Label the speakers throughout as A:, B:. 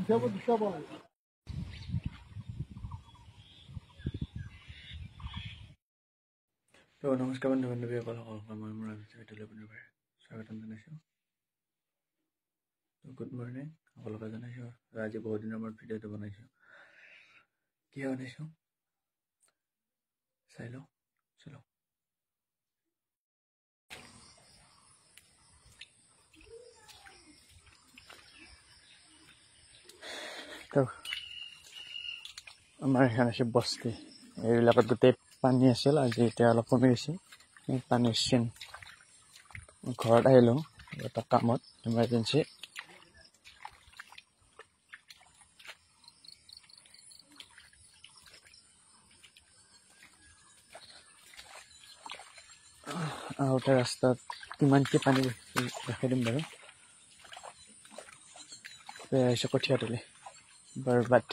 A: তো নমস্কাৰ বন্ধু বান্ধৱীসকল, মই মোৰ বিদ্যালয় স্বাগতম জনাইছোঁ। গুড মৰ্ণিং সকলোকে জনাইছোঁ। আজি বহুত দিনৰ মূৰত ভিডিঅ'টো বনাইছোঁ। কিয় বনাইছোঁ চাই লওঁ। চলো। তো আমাৰ এখন আছে বস্তি, এইবিলাকত গোটেই পানী আছিল। আজি এতিয়া অলপ কমি গৈছে পানীৰ চিন। ঘৰত আহিলোঁ এটা কামত, ইমাৰ্জেঞ্চি। আহোঁতে ৰাস্তাত কিমান কি পানী দেখাই দিম বাৰু। আহিছোঁ কঠীয়াতলি বৰবাদ।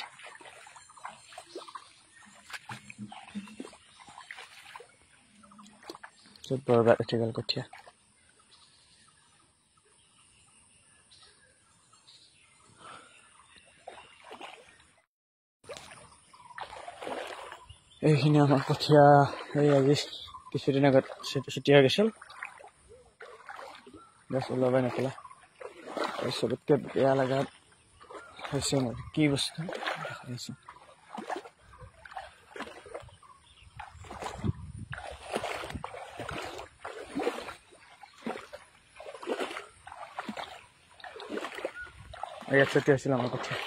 A: বৰবাদ উঠি গ'ল কঠীয়া। এইখিনি আমাৰ কঠীয়া এই আজি কিছুদিন আগত ছুটিয়াই গৈছিল। গছ ওলাবই নাপালে। চবতকৈ বেয়া লগা হৈছে মোৰ কি বস্তু দেখাইছোঁ। ইয়াত ছুটিয়াইছিল আমাৰ কঠীয়া।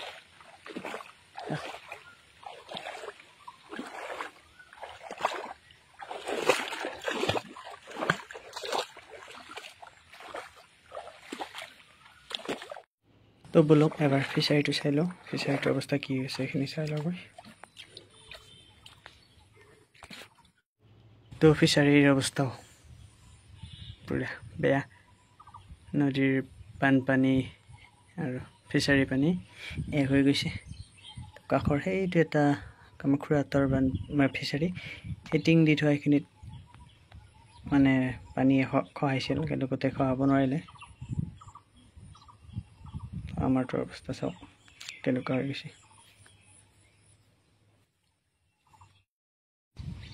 A: তো বলক এবাৰ ফিচাৰীটো চাই লওঁ, ফিচাৰীটোৰ অৱস্থা কি হৈছে এইখিনি চাই লওঁ। তো ফিচাৰীৰ অৱস্থাও পুৰা বেয়া। নদীৰ বানপানী আৰু ফিচাৰীৰ পানী এক হৈ গৈছে। কাষৰ সেইটো এটা আমাৰ খুৰাহঁতৰ ফিচাৰী, সেই টিং দি থোৱা এইখিনিত মানে পানীয়ে খহাইছিল, কিন্তু গোটেই খহাব নোৱাৰিলে। আমাৰতো অৱস্থা চাওক কেনেকুৱা হৈ গৈছে।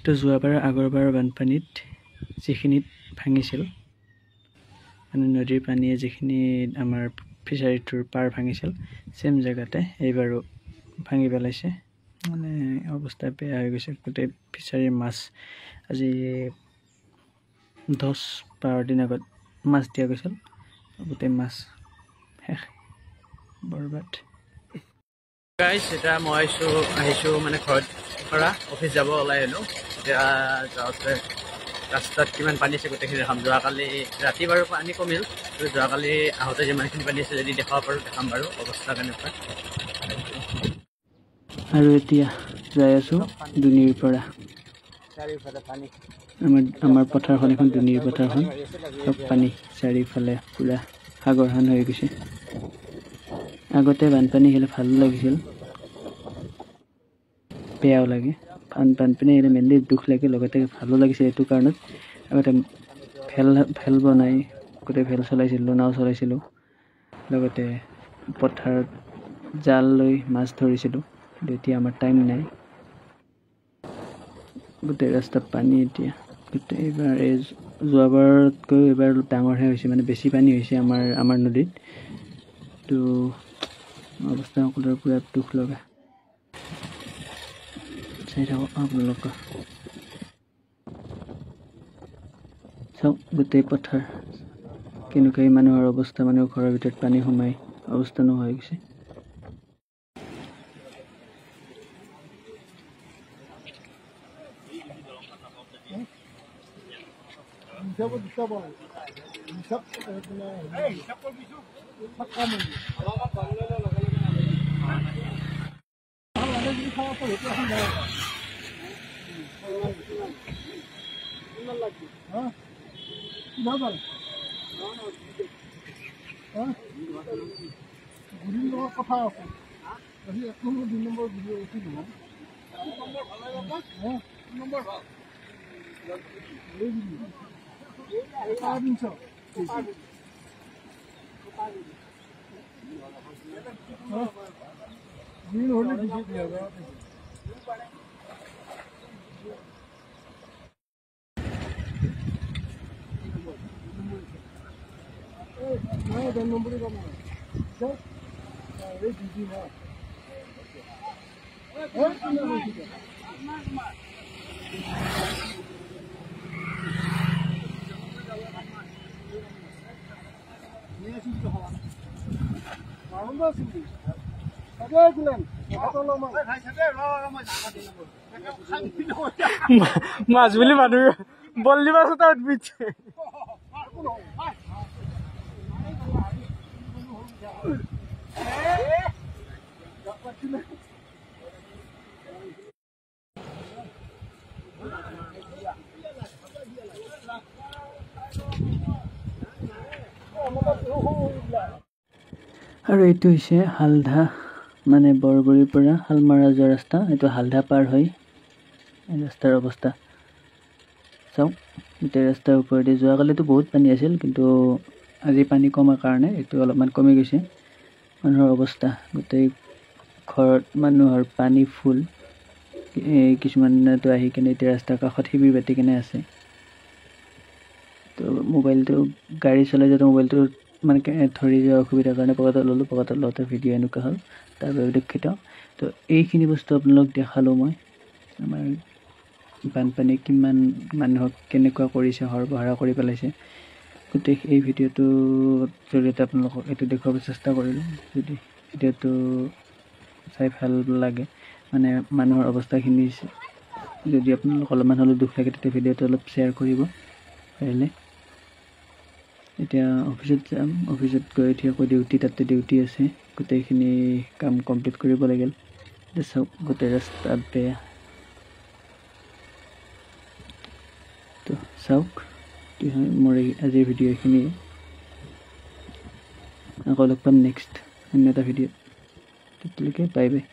A: তো যোৱাবাৰ আগৰবাৰ বানপানীত যিখিনিত ভাঙিছিল, মানে নদীৰ পানীয়ে যিখিনি আমাৰ ফিচাৰীটোৰ পাৰ ভাঙিছিল, চেম জেগাতে এইবাৰো ভাঙি পেলাইছে। মানে অৱস্থা বেয়া হৈ গৈছে। গোটেই ফিচাৰীৰ মাছ আজি 10-12 দিন আগত মাছ দিয়া গৈছিল, গোটেই মাছ শেষ, বৰবাদ। গাইজ এতিয়া মই আহিছোঁ মানে ঘৰত পৰা অফিচ যাব ওলাই আহিলোঁ। এতিয়া যাওঁতে ৰাস্তাত কিমান পানী আছে গোটেইখিনি দেখাম। যোৱাকালি ৰাতি বাৰু পানী কমিল, কিন্তু যোৱাকালি আহোঁতে যিমানখিনি পানী আছে যদি দেখাব পাৰোঁ দেখাম বাৰু অৱস্থা কেনেকুৱা। আৰু এতিয়া যাই আছোঁ দুনিৰ পৰা। চাৰিওফালে পানী, আমাৰ পথাৰখন এখন দুনিৰ পথাৰখন, চব পানী চাৰিওফালে পূৰা সাগৰখন হৈ গৈছে। আগতে বানপানী আহিলে ভালো লাগিছিল, বেয়াও লাগে। বানপানী আহিলে মেইনলি দুখ লাগে, লগতে ভালো লাগিছিল এইটো কাৰণত আগতে ভেল বনাই গোটেই ভেল চলাইছিলোঁ, নাও চলাইছিলোঁ, লগতে পথাৰত জাল লৈ মাছ ধৰিছিলোঁ। কিন্তু এতিয়া আমাৰ টাইম নাই, গোটেই ৰাস্তাত পানী। এতিয়া গোটেই এইবাৰ যোৱাবাৰতকৈ এইবাৰ অলপ ডাঙৰহে হৈছে, মানে বেছি পানী হৈছে আমাৰ নদীত। তো অৱস্থা সকলোৰে পূৰা দুখ লগা। চাই থাকক আপোনালোকে, চাওক গোটেই পথাৰ কেনেকুৱা। মানুহৰ অৱস্থা, মানুহৰ ঘৰৰ ভিতৰত পানী সোমাই অৱস্থা নোহোৱা হৈ গৈছে। কথা আছে 1 নম্বৰ 2 নম্বৰ ভিডিঅ' উঠি নহয় নম্বৰ ভাল মাছ বুলি মানুহ বল্লি মাছ এটা উঠবিছে আৰু এইটো হৈছে হালধা মানে বৰগুৰিৰ পৰা শালমাৰা যোৱা ৰাস্তা এইটো হালধা পাৰ হৈ এই ৰাস্তাৰ অৱস্থা চাওক গোটেই ৰাস্তাৰ ওপৰেদি যোৱাকালিতো বহুত পানী আছিল কিন্তু আজি পানী কমাৰ কাৰণে এইটো অলপমান কমি গৈছে মানুহৰ অৱস্থা গোটেই ঘৰত মানুহৰ পানী ফুল কিছুমানেতো আহি কিনে এতিয়া ৰাস্তাৰ কাষত শিবিৰ পাতি কিনে আছে তো মোবাইলটো গাড়ী চলাই যাওঁতে মোবাইলটো মানে ধৰি যোৱাৰ অসুবিধাৰ কাৰণে পকেটত ল'লোঁ পকেটত লওঁতে ভিডিঅ' এনেকুৱা হ'ল তাৰ বাবে দুখিত তো এইখিনি বস্তু আপোনালোক দেখালোঁ মই আমাৰ বানপানী কিমান মানুহক কেনেকুৱা কৰিছে সৰ্বহাৰা কৰি পেলাইছে গোটেই এই ভিডিঅ'টোৰ জৰিয়তে আপোনালোকক এইটো দেখুৱাব চেষ্টা কৰিলোঁ যদি ভিডিঅ'টো চাই ভাল লাগে মানে মানুহৰ অৱস্থাখিনি যদি আপোনালোক অলপমান হ'লেও দুখ লাগে তেতিয়া ভিডিঅ'টো অলপ শ্বেয়াৰ কৰিব পাৰিলে এতিয়া অফিচত যাম অফিচত গৈ উঠি আকৌ ডিউটি তাতে ডিউটি আছে গোটেইখিনি কাম কমপ্লিট কৰিব লাগিল চাওক গোটেই ৰাস্তা বেয়া তো চাওক কি হয় মোৰ আজিৰ ভিডিঅ' এইখিনিয়ে আকৌ লগ পাম নেক্সট অন্য এটা ভিডিঅ'ত তেতিয়ালৈকে বাই বাই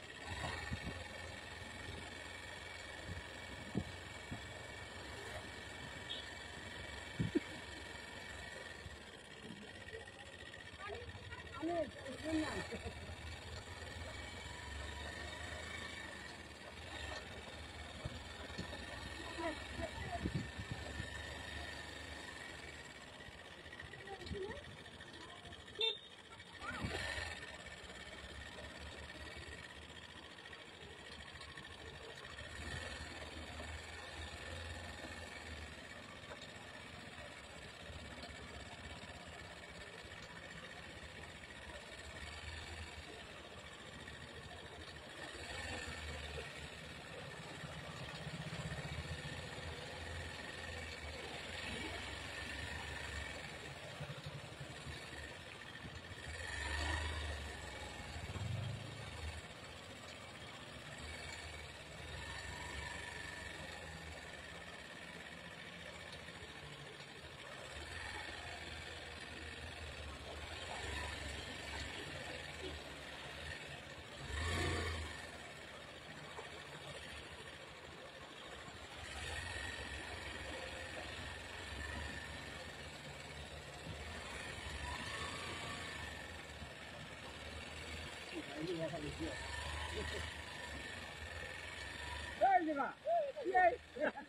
A: Hey,